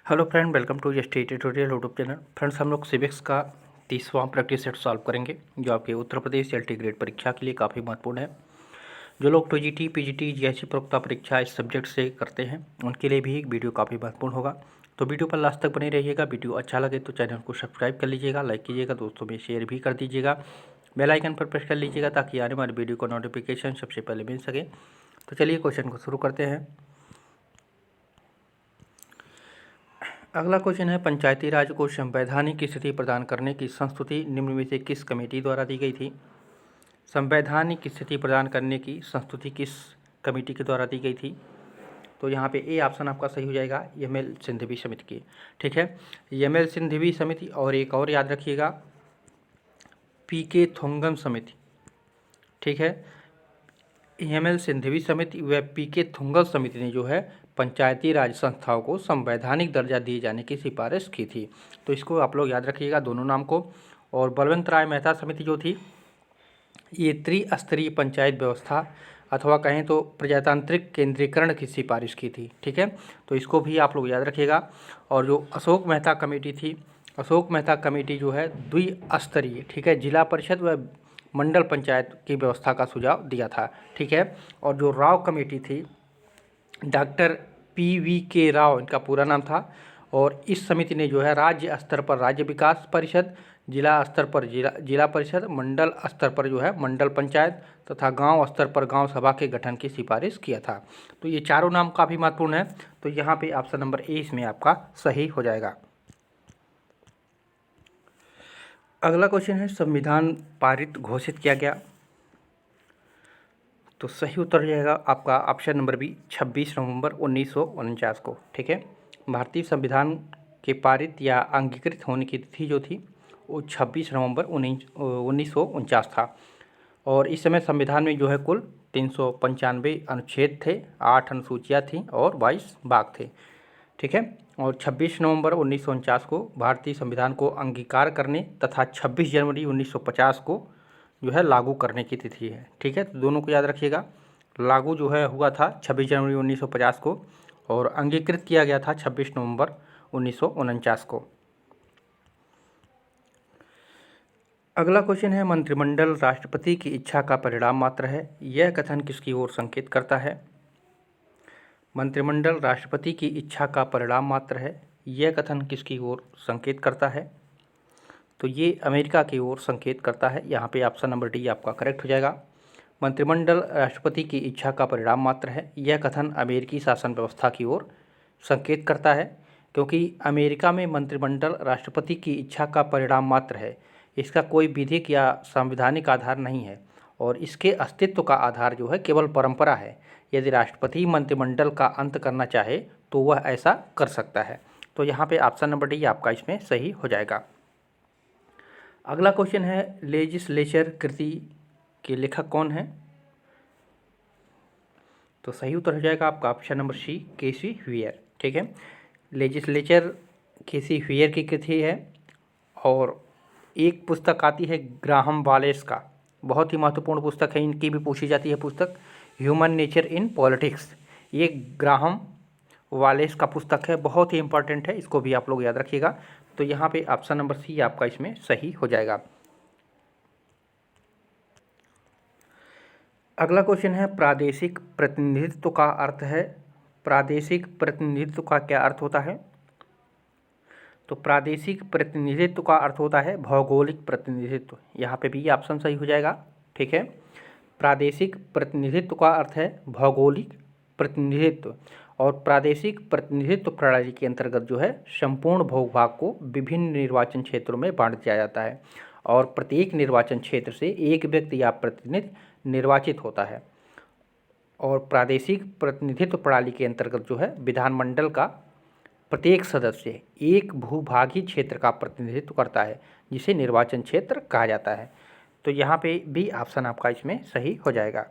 Hello friend, welcome to ST tutorial YouTube channel. Friends, हम लोग civics का 30वां practice set solve करेंगे, जो आपके उत्तर प्रदेश एलटी ग्रेड परीक्षा के लिए काफ़ी महत्वपूर्ण है। जो लोग टीजीटी, पीजीटी, जीआईसी प्रवक्ता परीक्षा इस सब्जेक्ट से करते हैं, उनके लिए भी वीडियो काफ़ी महत्वपूर्ण होगा। तो वीडियो पर लास्ट तक बने रहिएगा। वीडियो अच्छा लगे तो चैनल को सब्सक्राइब कर लीजिएगा, लाइक कीजिएगा, दोस्तों में शेयर भी कर दीजिएगा, बेल आइकन पर प्रेस कर लीजिएगा ताकि आने वाली वीडियो का नोटिफिकेशन सबसे पहले मिल सके। तो चलिए क्वेश्चन को शुरू करते हैं। अगला क्वेश्चन है, पंचायती राज को संवैधानिक स्थिति प्रदान करने की संस्तुति निम्न में से किस कमेटी द्वारा दी गई थी? संवैधानिक स्थिति प्रदान करने की संस्तुति किस कमेटी के द्वारा दी गई थी? तो यहाँ पे ए ऑप्शन आपका सही हो जाएगा, यमल सिंघवी समिति की। ठीक है, यमल सिंघवी समिति, और एक और याद रखिएगा, पीके थोंगम समिति। ठीक है, यमल सिंघवी समिति व पीके थुंगल समिति ने जो है पंचायती राज संस्थाओं को संवैधानिक दर्जा दिए जाने की सिफारिश की थी। तो इसको आप लोग याद रखिएगा, दोनों नाम को। और बलवंत राय मेहता समिति जो थी, ये त्रिस्तरीय पंचायत व्यवस्था अथवा कहें तो प्रजातांत्रिक केंद्रीकरण की सिफारिश की थी। ठीक है, तो इसको भी आप लोग याद रखिएगा। और जो अशोक मेहता कमेटी थी, अशोक मेहता कमेटी जो है द्विस्तरीय, ठीक है, जिला परिषद व मंडल पंचायत की व्यवस्था का सुझाव दिया था। ठीक है, और जो राव कमेटी थी, डॉक्टर PVK राव इनका पूरा नाम था, और इस समिति ने जो है राज्य स्तर पर राज्य विकास परिषद, जिला स्तर पर जिला परिषद, मंडल स्तर पर जो है मंडल पंचायत तथा गांव स्तर पर गांव सभा के गठन की सिफारिश किया था। तो ये चारों नाम काफ़ी महत्वपूर्ण है। तो यहाँ पे ऑप्शन नंबर ए इसमें आपका सही हो जाएगा। अगला क्वेश्चन है, संविधान पारित घोषित किया गया। तो सही उत्तर हो जाएगा आपका ऑप्शन नंबर बी, 26 नवंबर 1949 को। ठीक है, भारतीय संविधान के पारित या अंगीकृत होने की तिथि जो थी वो 26 नवंबर 1949 था। और इस समय संविधान में जो है कुल 395 अनुच्छेद थे, 8 अनुसूचियाँ थीं और 22 भाग थे। ठीक है, और 26 नवंबर 1949 को भारतीय संविधान को अंगीकार करने तथा 26 जनवरी 1950 को जो है लागू करने की तिथि है। ठीक है, तो दोनों को याद रखिएगा। लागू जो है हुआ था 26 जनवरी 1950 को, और अंगीकृत किया गया था 26 नवंबर 1949 को। अगला क्वेश्चन है, मंत्रिमंडल राष्ट्रपति की इच्छा का परिणाम मात्र है, यह कथन किसकी ओर संकेत करता है? मंत्रिमंडल राष्ट्रपति की इच्छा का परिणाम मात्र है, यह कथन किसकी ओर संकेत करता है? तो ये अमेरिका की ओर संकेत करता है। यहाँ पे ऑप्शन नंबर डी आपका करेक्ट हो जाएगा। मंत्रिमंडल राष्ट्रपति की इच्छा का परिणाम मात्र है, यह कथन अमेरिकी शासन व्यवस्था की ओर संकेत करता है, क्योंकि अमेरिका में मंत्रिमंडल राष्ट्रपति की इच्छा का परिणाम मात्र है। इसका कोई विधिक या संवैधानिक आधार नहीं है, और इसके अस्तित्व का आधार जो है केवल परंपरा है। यदि राष्ट्रपति मंत्रिमंडल का अंत करना चाहे तो वह ऐसा कर सकता है। तो यहाँ पे ऑप्शन नंबर डी आपका इसमें सही हो जाएगा। अगला क्वेश्चन है, लेजिस्लेचर कृति के लेखक कौन है? तो सही उत्तर हो जाएगा आपका ऑप्शन नंबर सी, केसी व्हीयर। ठीक है, लेजिस्लेचर केसी व्हीयर की कृति है। और एक पुस्तक आती है ग्राहम वालेस का, बहुत ही महत्वपूर्ण पुस्तक है, इनकी भी पूछी जाती है पुस्तक, ह्यूमन नेचर इन पॉलिटिक्स। ये ग्राहम वालेस का पुस्तक है, बहुत ही इंपॉर्टेंट है, इसको भी आप लोग याद रखिएगा। तो यहाँ पे ऑप्शन नंबर सी आपका इसमें सही हो जाएगा। अगला क्वेश्चन है, प्रादेशिक प्रतिनिधित्व का अर्थ है। प्रादेशिक प्रतिनिधित्व का क्या अर्थ होता है? तो प्रादेशिक प्रतिनिधित्व का अर्थ होता है भौगोलिक प्रतिनिधित्व। यहाँ पे भी ऑप्शन सही हो जाएगा। ठीक है, प्रादेशिक प्रतिनिधित्व का अर्थ है भौगोलिक प्रतिनिधित्व। और प्रादेशिक प्रतिनिधित्व प्रणाली के अंतर्गत जो है संपूर्ण भूभाग को विभिन्न निर्वाचन क्षेत्रों में बांट दिया जाता है, और प्रत्येक निर्वाचन क्षेत्र से एक व्यक्ति या प्रतिनिधि निर्वाचित होता है। और प्रादेशिक प्रतिनिधित्व प्रणाली के अंतर्गत जो है विधानमंडल का प्रत्येक सदस्य एक भूभागीय क्षेत्र का प्रतिनिधित्व करता है, जिसे निर्वाचन क्षेत्र कहा जाता है। तो यहाँ पे भी ऑप्शन आपका इसमें सही हो जाएगा।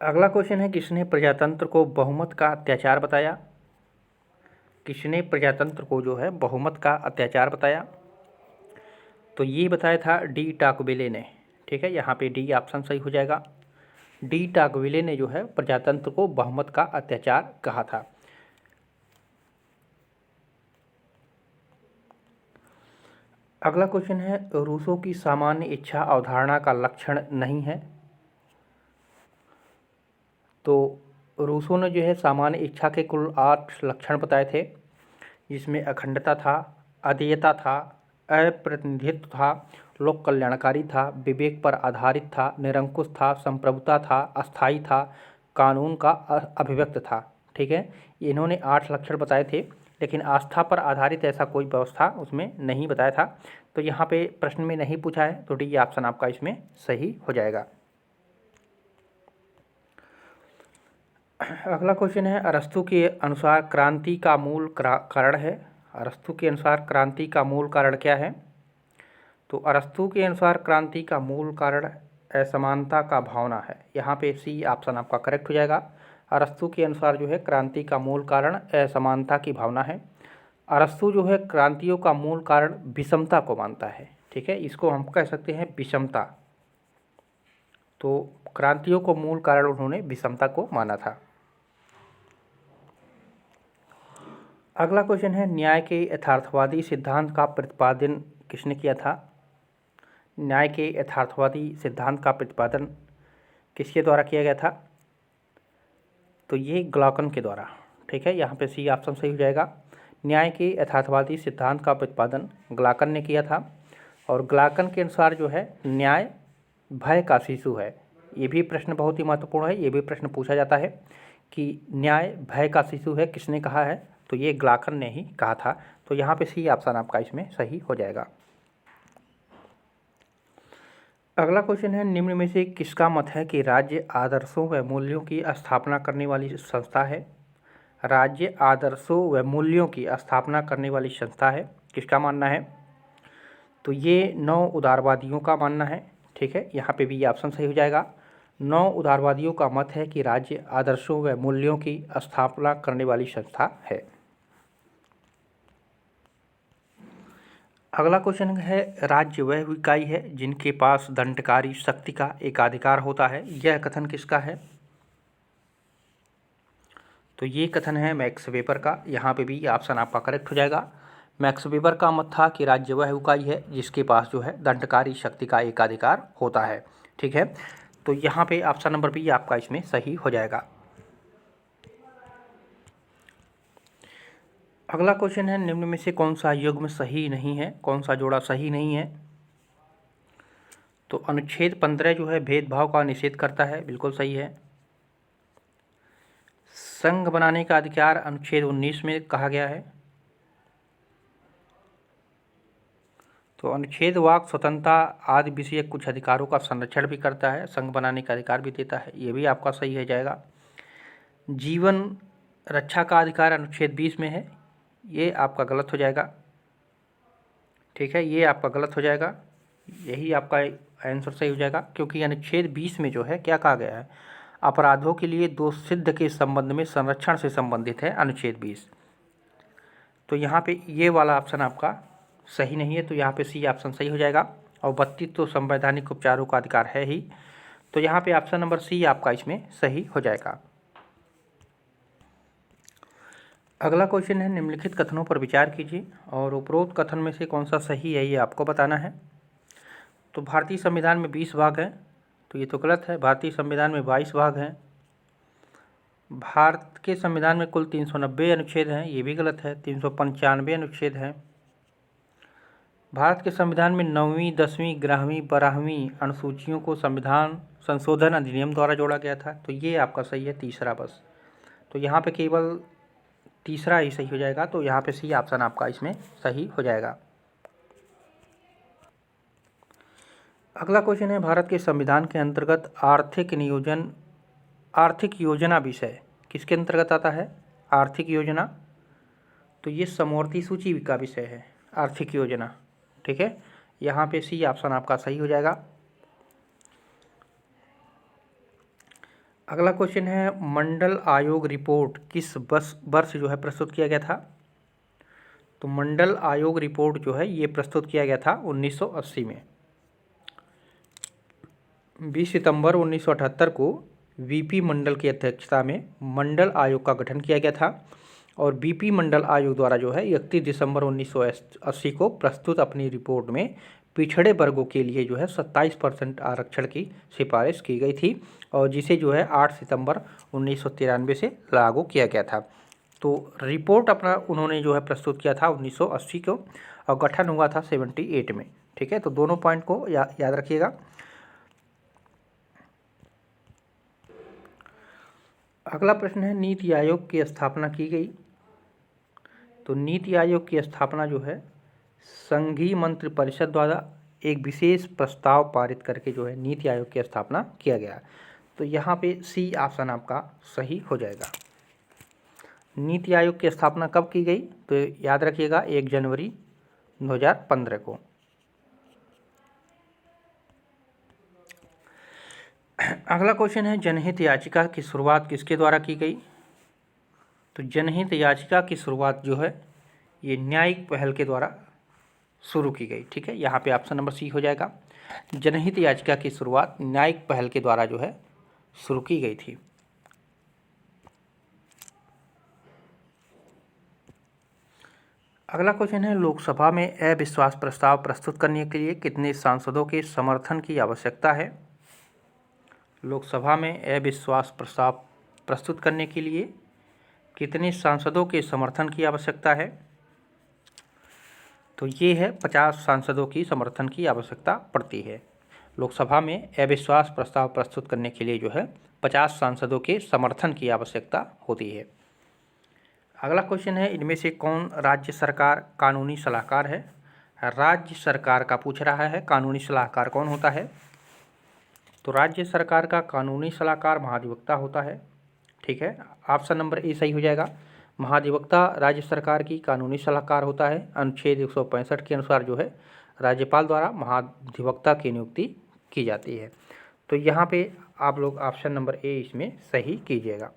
अगला क्वेश्चन है, किसने प्रजातंत्र को बहुमत का अत्याचार बताया? किसने प्रजातंत्र को जो है बहुमत का अत्याचार बताया? तो ये बताया था डी टाकविले ने। ठीक है, यहाँ पे डी ऑप्शन सही हो जाएगा। डी टाकविले ने जो है प्रजातंत्र को बहुमत का अत्याचार कहा था। अगला क्वेश्चन है रूसो की सामान्य इच्छा अवधारणा का लक्षण नहीं है। तो रूसो ने जो है सामान्य इच्छा के कुल 8 लक्षण बताए थे, जिसमें अखंडता था, अदेयता था, अप्रतिनिधित्व था, लोक कल्याणकारी था, विवेक पर आधारित था, निरंकुश था, संप्रभुता था, अस्थायी था, कानून का अभिव्यक्त था। ठीक है, इन्होंने 8 लक्षण बताए थे, लेकिन आस्था पर आधारित ऐसा कोई व्यवस्था उसमें नहीं बताया था। तो यहाँ पे प्रश्न में नहीं पूछा है, तो डी ऑप्शन आपका इसमें सही हो जाएगा। अगला क्वेश्चन है अरस्तु के अनुसार क्रांति का मूल कारण है। अरस्तु के अनुसार क्रांति का मूल कारण क्या है? तो अरस्तु के अनुसार क्रांति का मूल कारण असमानता का भावना है। यहाँ पे सी ऑप्शन आपका करेक्ट हो जाएगा। अरस्तु के अनुसार जो है क्रांति का मूल कारण असमानता की भावना है। अरस्तु जो है क्रांतियों का मूल कारण विषमता को मानता है। ठीक है, इसको हम कह सकते हैं विषमता। तो क्रांतियों को मूल कारण उन्होंने विषमता को माना था। अगला क्वेश्चन है न्याय के यथार्थवादी सिद्धांत का प्रतिपादन किसने किया था? न्याय के यथार्थवादी सिद्धांत का प्रतिपादन किसके द्वारा किया गया था? तो ये ग्लॉकन के द्वारा। ठीक है, यहाँ पे सी ऑप्शन सही हो जाएगा। न्याय के यथार्थवादी सिद्धांत का प्रतिपादन ग्लॉकन ने किया था। और ग्लॉकन के अनुसार जो है न्याय भय का शिशु है। ये भी प्रश्न बहुत ही महत्वपूर्ण है, ये भी प्रश्न पूछा जाता है कि न्याय भय का शिशु है, किसने कहा है? तो ये ग्लॉकन ने ही कहा था। तो यहाँ पे सी ऑप्शन आपका इसमें सही हो जाएगा। अगला क्वेश्चन है निम्न में से किसका मत है कि राज्य आदर्शों व मूल्यों की स्थापना करने वाली संस्था है? राज्य आदर्शों व मूल्यों की स्थापना करने वाली संस्था है, किसका मानना है? तो ये 9 उदारवादियों का मानना है। ठीक है, यहाँ पे भी ये ऑप्शन सही हो जाएगा। 9 उदारवादियों का मत है कि राज्य आदर्शों व मूल्यों की स्थापना करने वाली संस्था है। अगला क्वेश्चन है राज्य वह इकाई है जिनके पास दंडकारी शक्ति का एकाधिकार होता है, यह कथन किसका है? तो ये कथन है मैक्स वेबर का। यहाँ पे भी ऑप्शन आपका करेक्ट हो जाएगा। मैक्स वेबर का मत था कि राज्य वह इकाई है जिसके पास जो है दंडकारी शक्ति का एकाधिकार होता है। ठीक है, तो यहाँ पे ऑप्शन नंबर बी आपका इसमें सही हो जाएगा। अगला क्वेश्चन है निम्न में से कौन सा युग्म सही नहीं है, कौन सा जोड़ा सही नहीं है? तो अनुच्छेद 15 जो है भेदभाव का निषेध करता है, बिल्कुल सही है। संघ बनाने का अधिकार अनुच्छेद 19 में कहा गया है। तो अनुच्छेद वाक स्वतंत्रता आदि विषय कुछ अधिकारों का संरक्षण भी करता है, संघ बनाने का अधिकार भी देता है, ये भी आपका सही हो जाएगा। जीवन रक्षा का अधिकार अनुच्छेद 20 में है, ये आपका गलत हो जाएगा। ठीक है, ये आपका गलत हो जाएगा, यही आपका आंसर सही हो जाएगा, क्योंकि अनुच्छेद 20 में जो है क्या कहा गया है? अपराधों के लिए दोष सिद्ध के संबंध में संरक्षण से संबंधित है अनुच्छेद 20। तो यहाँ पे ये वाला ऑप्शन आपका सही नहीं है, तो यहाँ पे सी ऑप्शन सही हो जाएगा। और 32 तो संवैधानिक उपचारों का अधिकार है ही, तो यहाँ पे ऑप्शन नंबर सी आपका इसमें सही हो जाएगा। अगला क्वेश्चन है निम्नलिखित कथनों पर विचार कीजिए और उपरोक्त कथन में से कौन सा सही है ये आपको बताना है। तो भारतीय संविधान में 20 भाग हैं, तो ये तो गलत है। भारतीय संविधान में 22 भाग हैं। भारत के संविधान में कुल 390 अनुच्छेद हैं, ये भी गलत है। 395 अनुच्छेद हैं। भारत के संविधान में 9वीं, 10वीं, 11वीं, 12वीं अनुसूचियों को संविधान संशोधन अधिनियम द्वारा जोड़ा गया था, तो ये आपका सही है तीसरा बस। तो यहाँ पे केवल तीसरा ही सही हो जाएगा, तो यहाँ पे सी ऑप्शन आपका इसमें सही हो जाएगा। अगला क्वेश्चन है भारत के संविधान के अंतर्गत आर्थिक योजना विषय किसके अंतर्गत आता है? आर्थिक योजना, तो ये समवर्ती सूची का विषय है आर्थिक योजना। ठीक है, यहाँ पे सी ऑप्शन आपका सही हो जाएगा। अगला क्वेश्चन है मंडल आयोग रिपोर्ट किस वर्ष जो है प्रस्तुत किया गया था? तो मंडल आयोग रिपोर्ट जो है ये प्रस्तुत किया गया था 1980 में। 20 सितंबर 1978 को वीपी मंडल की अध्यक्षता में मंडल आयोग का गठन किया गया था और बीपी मंडल आयोग द्वारा जो है 31 दिसंबर 1980 को प्रस्तुत अपनी रिपोर्ट में पिछड़े वर्गों के लिए जो है 27% आरक्षण की सिफारिश की गई थी और जिसे जो है 8 सितंबर 1993 से लागू किया गया था। तो रिपोर्ट अपना उन्होंने जो है प्रस्तुत किया था 1980 को और गठन हुआ था 78 में। ठीक है, तो दोनों पॉइंट को याद रखिएगा। अगला प्रश्न है नीति आयोग की स्थापना की गई। तो नीति आयोग की स्थापना जो है संघीय मंत्रिपरिषद द्वारा एक विशेष प्रस्ताव पारित करके जो है नीति आयोग की स्थापना किया गया। तो यहाँ पे सी ऑप्शन आपका सही हो जाएगा। नीति आयोग की स्थापना कब की गई? तो याद रखिएगा 1 जनवरी 2015 को। अगला क्वेश्चन है जनहित याचिका की शुरुआत किसके द्वारा की गई? तो जनहित याचिका की शुरुआत जो है ये न्यायिक पहल के द्वारा शुरू की गई। ठीक है, यहाँ पे ऑप्शन नंबर सी हो जाएगा। जनहित याचिका की शुरुआत न्यायिक पहल के द्वारा जो है शुरू की गई थी। अगला क्वेश्चन है लोकसभा में अविश्वास प्रस्ताव प्रस्तुत करने के लिए कितने सांसदों के समर्थन की आवश्यकता है? लोकसभा में अविश्वास प्रस्ताव प्रस्तुत करने के लिए कितने सांसदों के समर्थन की आवश्यकता है? तो ये है 50 सांसदों की समर्थन की आवश्यकता पड़ती है। लोकसभा में अविश्वास प्रस्ताव प्रस्तुत करने के लिए जो है 50 सांसदों के समर्थन की आवश्यकता होती है। अगला क्वेश्चन है इनमें से कौन राज्य सरकार कानूनी सलाहकार है? राज्य सरकार का पूछ रहा है कानूनी सलाहकार कौन होता है? तो राज्य सरकार का कानूनी सलाहकार महाधिवक्ता होता है। ठीक है, ऑप्शन नंबर ए सही हो जाएगा। महाधिवक्ता राज्य सरकार की कानूनी सलाहकार होता है। अनुच्छेद 165 के अनुसार जो है राज्यपाल द्वारा महाधिवक्ता की नियुक्ति की जाती है। तो यहाँ पे आप लोग ऑप्शन नंबर ए इसमें सही कीजिएगा।